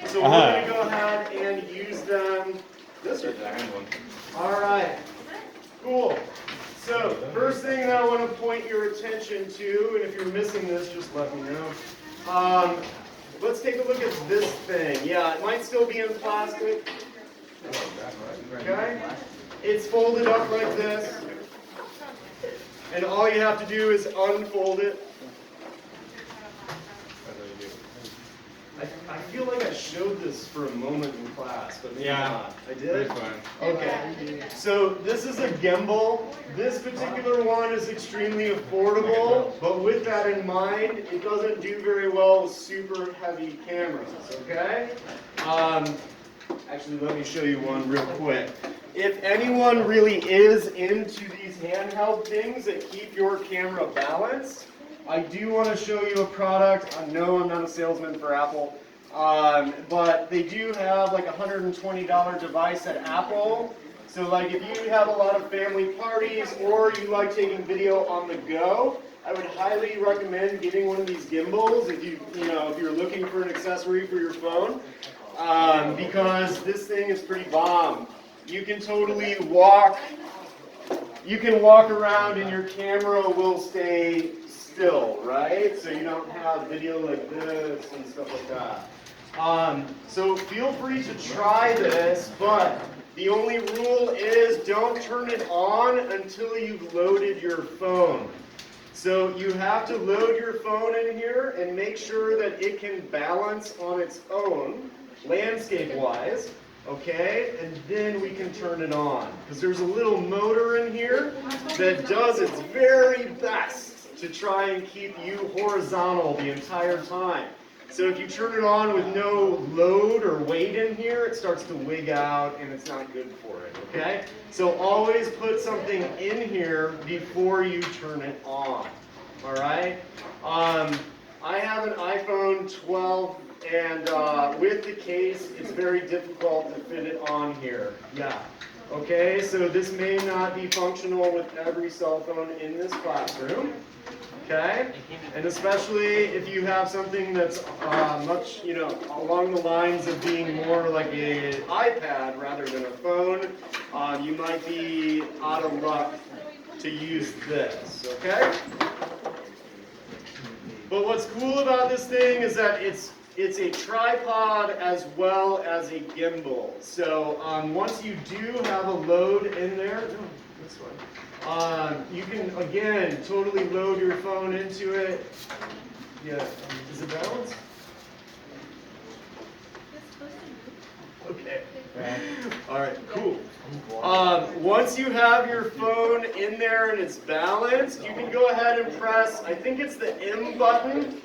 So we're going to go ahead and use them. This is the hand one. All right. Cool. So first thing that I want to point your attention to, and if you're missing this, just let me know. Let's take a look at this thing. Yeah, it might still be in plastic. Okay? It's folded up like this. And all you have to do is unfold it. I feel like I showed this for a moment in class, but maybe not. I did? Okay. So this is a gimbal. This particular one is extremely affordable, but with that in mind, it doesn't do very well with super heavy cameras, okay? Actually, let me show you one real quick. If anyone really is into these handheld things that keep your camera balanced, I do want to show you a product. I know I'm not a salesman for Apple, but they do have like a $120 device at Apple. So like if you have a lot of family parties or you like taking video on the go, I would highly recommend getting one of these gimbals if if you're looking for an accessory for your phone, because this thing is pretty bomb. You can totally walk around and your camera will stay still, right? So you don't have video like this and stuff like that. So feel free to try this, but the only rule is don't turn it on until you've loaded your phone. So you have to load your phone in here and make sure that it can balance on its own, landscape-wise. Okay, and then we can turn it on. Because there's a little motor in here that does its very best to try and keep you horizontal the entire time. So if you turn it on with no load or weight in here, it starts to wig out and it's not good for it, okay? So always put something in here before you turn it on, all right? I have an iPhone 12 and with the case, it's very difficult to fit it on here. Yeah. Okay, so this may not be functional with every cell phone in this classroom. Okay, and especially if you have something that's much, along the lines of being more like an iPad rather than a phone, you might be out of luck to use this. Okay. But what's cool about this thing is that it's a tripod as well as a gimbal. So once you do have a load in there, this one, you can again totally load your phone into it. Yeah, is it balanced? Okay. All right, cool. Once you have your phone in there and it's balanced, you can go ahead and press, I think it's the M button.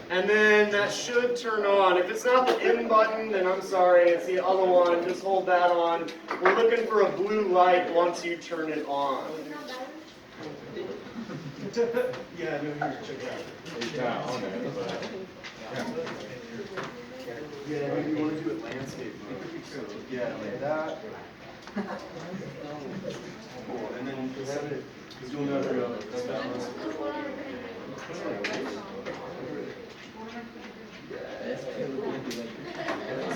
And then that should turn on. If it's not the M button, then I'm sorry, it's the other one. Just hold that on. We're looking for a blue light once you turn it on. Yeah, no, here, check it out. Yeah, maybe you want to do it landscape mode. So, yeah, like that. Cool, and then set it, because you'll never know if it's balanced.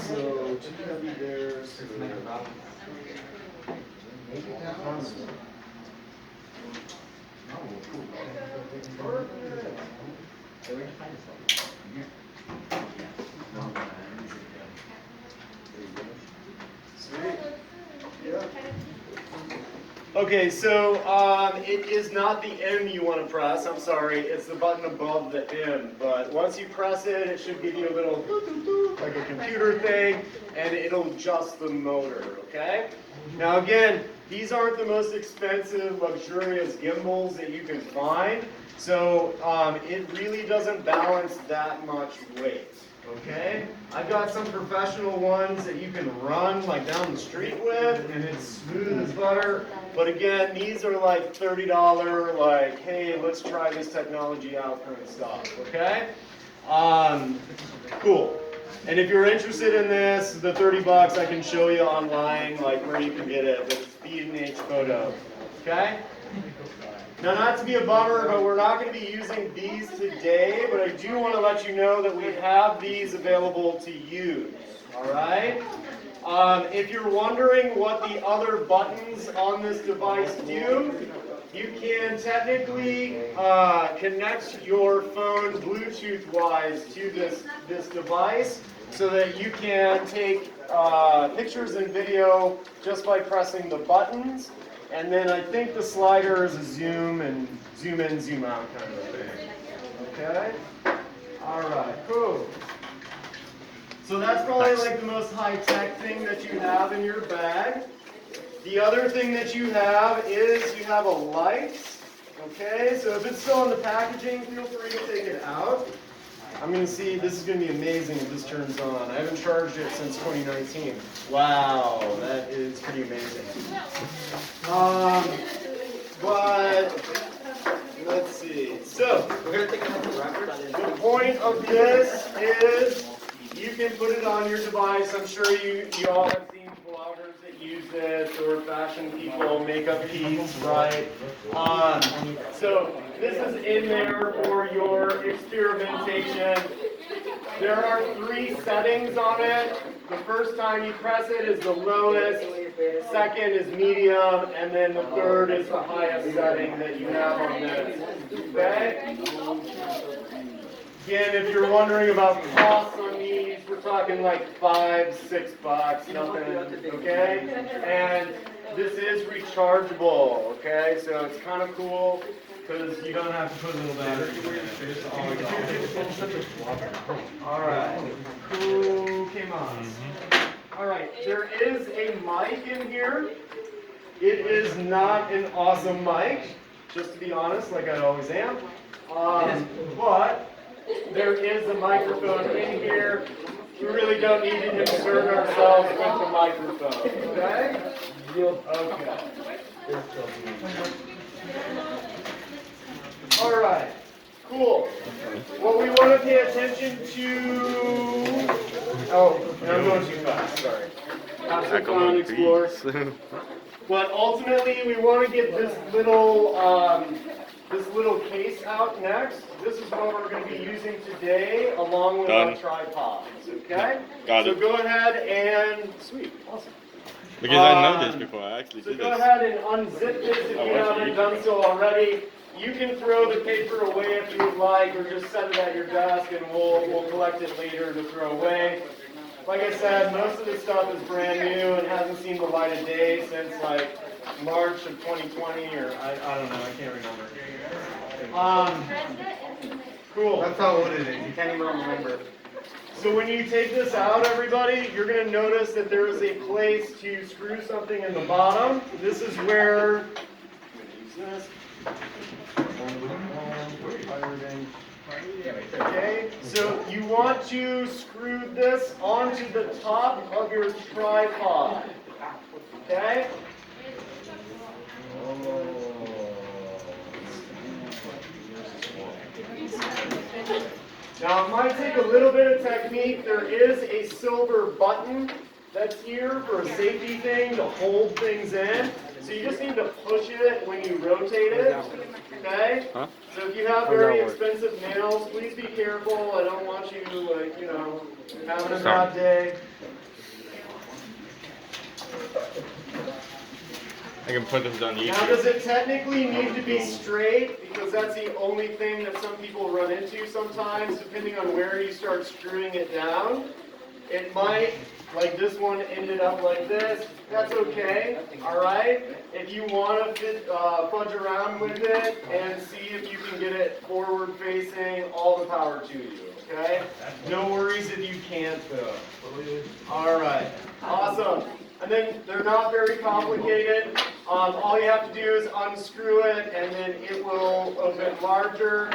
So, 2W there, so Sweet. Yeah. Okay, so it is not the M you want to press. I'm sorry, it's the button above the M. But once you press it, it should give you a little like a computer thing, and it'll adjust the motor. Okay. Now again, these aren't the most expensive, luxurious gimbals that you can find, so it really doesn't balance that much weight. Okay, I've got some professional ones that you can run like down the street with, and it's smooth as butter. But again, these are like $30, like, hey, let's try this technology out kind of stuff. Okay, cool. And if you're interested in this, the 30 bucks, I can show you online, like where you can get it. It's B&H Photo. Okay. Now, not to be a bummer, but we're not going to be using these today, but I do want to let you know that we have these available to use, all right? If you're wondering what the other buttons on this device do, you can technically connect your phone Bluetooth-wise to this device so that you can take pictures and video just by pressing the buttons. And then I think the slider is a zoom and zoom in, zoom out kind of thing. Okay? All right, cool. So that's probably like the most high-tech thing that you have in your bag. The other thing that you have is you have a light. Okay, so if it's still in the packaging, feel free to take it out. I'm going to see, this is going to be amazing if this turns on. I haven't charged it since 2019. Wow, that is pretty amazing. But let's see. So, the point of this is you can put it on your device. I'm sure you all have seen bloggers that use this, or fashion people, makeup peeps, right? So this is in there for your experimentation. There are 3 settings on it. The first time you press it is the lowest, second is medium, and then the third is the highest setting that you have on this. Okay? Again, if you're wondering about costs on these, we're talking like $5, $6, nothing, okay? And this is rechargeable, okay? So it's kind of cool because you don't have to put a little battery in it. All right, who came on? All right, there is a mic in here. It is not an awesome mic, just to be honest, like I always am. But there is a microphone in here. We really don't need to insert ourselves with the microphone, okay? Okay. All right, cool. What we want to pay attention to... Oh, I'm going too fast, sorry. Have some fun, explore. But ultimately, we want to get this little case out next. This is what we're going to be using today, along with our tripods. Okay? Got it. So go ahead and sweet, awesome. Because I know this before. I actually did So go this. ahead and unzip this if you haven't done so already. You can throw the paper away if you would like, or just set it at your desk, and we'll collect it later to throw away. Like I said, most of this stuff is brand new and hasn't seen the light of day since like March of 2020, or I don't know, I can't remember. Cool. That's how old it is. You can't even remember. So when you take this out, everybody, you're going to notice that there is a place to screw something in the bottom. This is where, I'm going to use this. Okay, so you want to screw this onto the top of your tripod. Okay? Now it might take a little bit of technique. There is a silver button that's here for a safety thing to hold things in. So you just need to push it when you rotate it. Okay? Huh? So if you have very expensive nails, please be careful. I don't want you, like, you know, having a bad day. I can put this on YouTube. Now, does it technically need to be straight? Because that's the only thing that some people run into sometimes, depending on where you start screwing it down. It might, like this one ended up like this. That's okay, all right? If you want to fudge around with it and see if you can get it forward facing, all the power to you, okay? No worries if you can't, though. All right, awesome. And then they're not very complicated. All you have to do is unscrew it, and then it will open larger.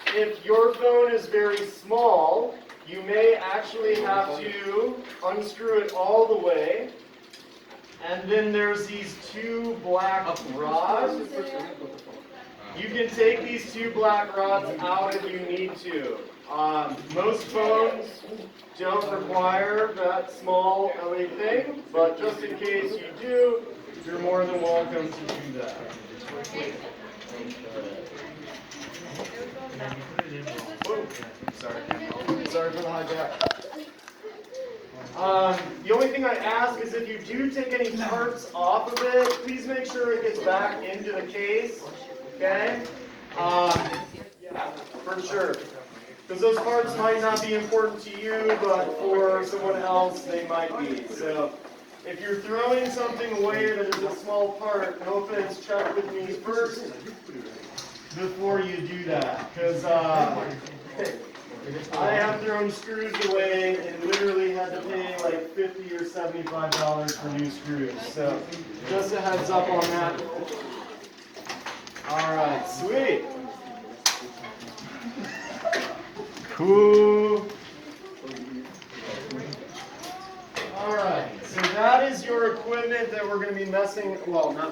If your phone is very small, you may actually have to unscrew it all the way. And then there's these 2 black rods. You can take these 2 black rods out if you need to. Most phones don't require that small of a thing, but just in case you do, you're more than welcome to do that. Whoa, sorry. Sorry for the hijack. The only thing I ask is if you do take any parts off of it, please make sure it gets back into the case. Okay? Yeah, for sure. Because those parts might not be important to you, but for someone else, they might be. So, if you're throwing something away that is a small part, no offense, check with me first before you do that. Because I have thrown screws away and literally had to pay like $50 or $75 for new screws. So, just a heads up on that. Alright, sweet. Cool. Alright, so that is your equipment that we're going to be not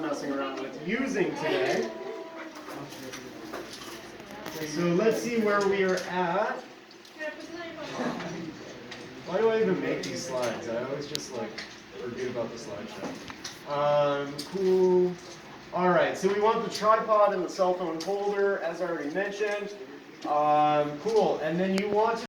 messing around with, using today. So let's see where we are at. Why do I even make these slides? I always just forget about the slideshow. Cool. Alright, so we want the tripod and the cell phone holder, as I already mentioned. Cool, and then you want to